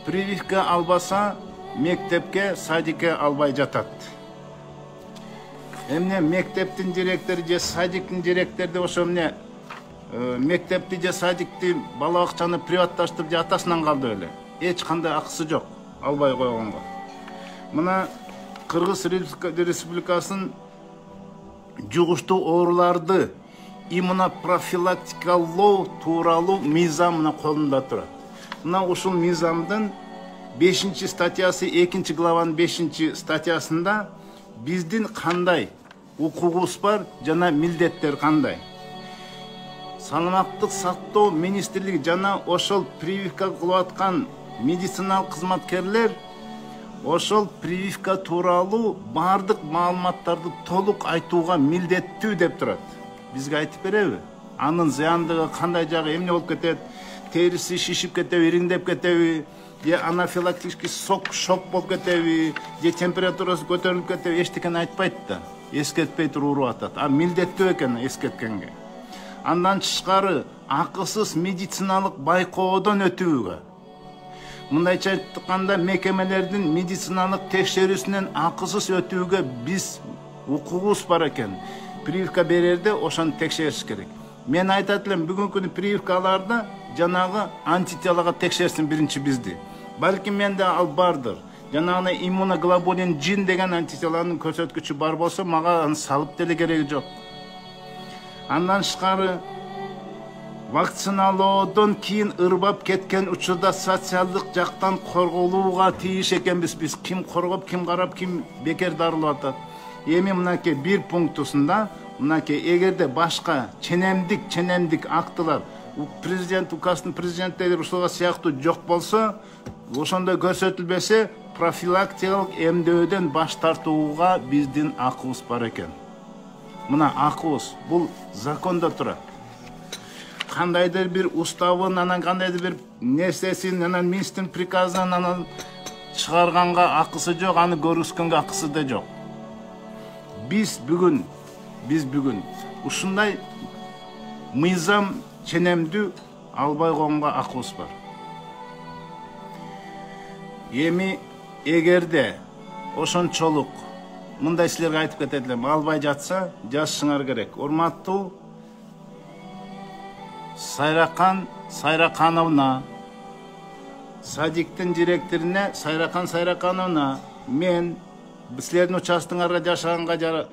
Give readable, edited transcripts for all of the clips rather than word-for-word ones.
прививка албаса мектепке, садикке албай жатат. Эмне мектептин директору же садиктин директору ошо эмне мектепти же садикти бала акчаны приватташтырып же атасынан калды эле. Эч кандай акысы жок албай койгонго. Мына Кыргыз Республикасынын жугуштуу ооруларды иммунопрофилактикалоо тууралуу мыйзам мына колунда турат. Мына ушул мыйзамдын 5 статьясы 2 главанын 5 статьясында биздин кандай укугубуз бар жана милдеттер кандай. Саламаттык сактоо министрлиги жана ошол прививка кылып аткан медициналык кызматкерлер ошол прививка тууралуу бардык маалыматтарды толук айтууга милдеттүү деп турат. Бизге айтып береби? Анын зыяндыгы кандай жагы, эмне болуп кетет? Териси шишип кетеби, ириңдеп кетеби? Же анафилактический шок болуп кетеби? Же температурасы көтөрүлүп кетеби? Эчтекени айтпайт да. Эскертпей туруп уруп атат. А милдеттүү экен эскерткенге. Андан тышкары акысыз медициналык байкоодон өтүүгө. Мындайча айтканда мекемелердин медициналык текшерүүсүнөн акысыз өтүүгө биз укугубуз бар экен. Прививка берерде ошону текшериш керек. Мен айтат элем, бүгүнкү күнү прививкаларда жанагы антителага текшерсин биринчи бизди. Балким менде ал бардыр. Жанагы иммуноглобулин G деген антителанын көрсөткүчү бар болсо, мага аны салып деле кереги жок. Андан тышкары вакциналоодон кийин ырбап кеткен учурда социалдык жактан корголууга тийиш экенбиз. Биз ким коргоп, ким карап, ким бекер дарылап атат. Эми мынакей бир пунктусунда мынакей эгерде башка ченемдик актылар президент указын президенттер ушуга сыяктуу жок болсо, ошондой көрсөтүлбөсө профилактикалык эмдөөдөн баш тартууга биздин акыбыз бар экен. Мына акыбыз бул закондо турат. Кандайдыр бир уставын, анан кандайдыр бир нерсесин, анан министрдин приказын анан чыгарганга акысы жок, аны көргүзгөнгө акысы да жок. Биз бүгүн ушундай мыйзам ченемдүү албай койгонго акыбыз бар. Эми эгерде ошончолук мындай силерге айтып кетет элем, албай жатса жазышыңар керек. Урматтуу Сайракан Сайракановна, садиктин директоруна Сайракан Сайракановна, мен силердин участогуңарга жашаганга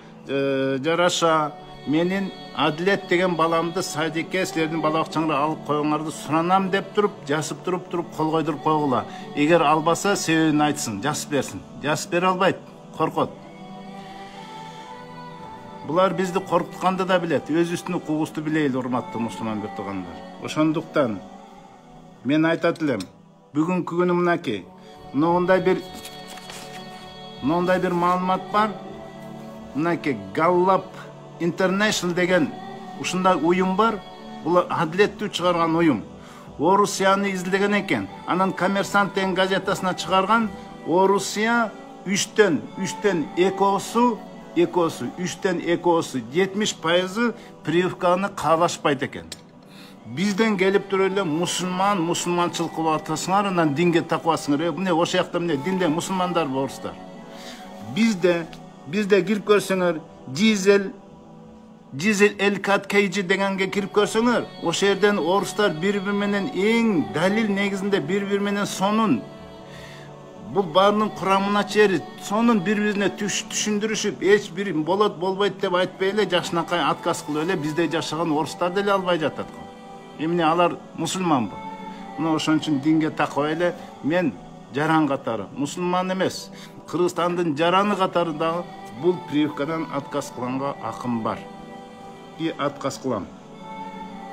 жараша менин Адилет деген баламды садикке силердин бала бакчаңарга алып коюңарды суранам деп туруп, жазып туруп кол койдуруп койгула. Эгер албаса себебин айтсын, жазып берсин. Жазып бере албайт, коркот. Булар бизди коркутканды да билет. Өзүбүздүн укугубузду билейли, урматтуу мусулман биртугандар. Ошондуктан мен айтат элем, бүгүнкү күнү мынакей, мындай бир маалымат бар. Мынакей Галлап International деген ушундай уюм бар. Бул адилеттүү чыгарган уюм. Орусияны изилдеген экен. Анан Коммерсант деген газетасына чыгарган. Орусия 3төн 2 70% прививканы каалашпайт экен. Бизден келип туруп эле мусулманчылык кылып атасыңар, анан динге такыбасыңар. Эмне ошол жакта эмне динде мусулмандар болсуздар. Бизде кирип көрсөңөр, Дизель Элкат Кейджи дегенге кирип көрсөңөр, ошол жерден орустар бири-бири менен эң далил негизинде бири-бири менен сонун бул баарынын курамына чейин сонун бири-бирине түшүндүрүшүп, эч бир болот болбойт деп айтпай эле жакшынакай отказ кылып эле бизде жашаган орустар деле албай жатат. Эмне алар мусулманбы? Мына ошон үчүн динге такабай эле мен жаран катары, мусулман эмес, Кыргызстандын жараны катары дагы бул прививкадан отказ кылганга акым бар. И отказ кылам.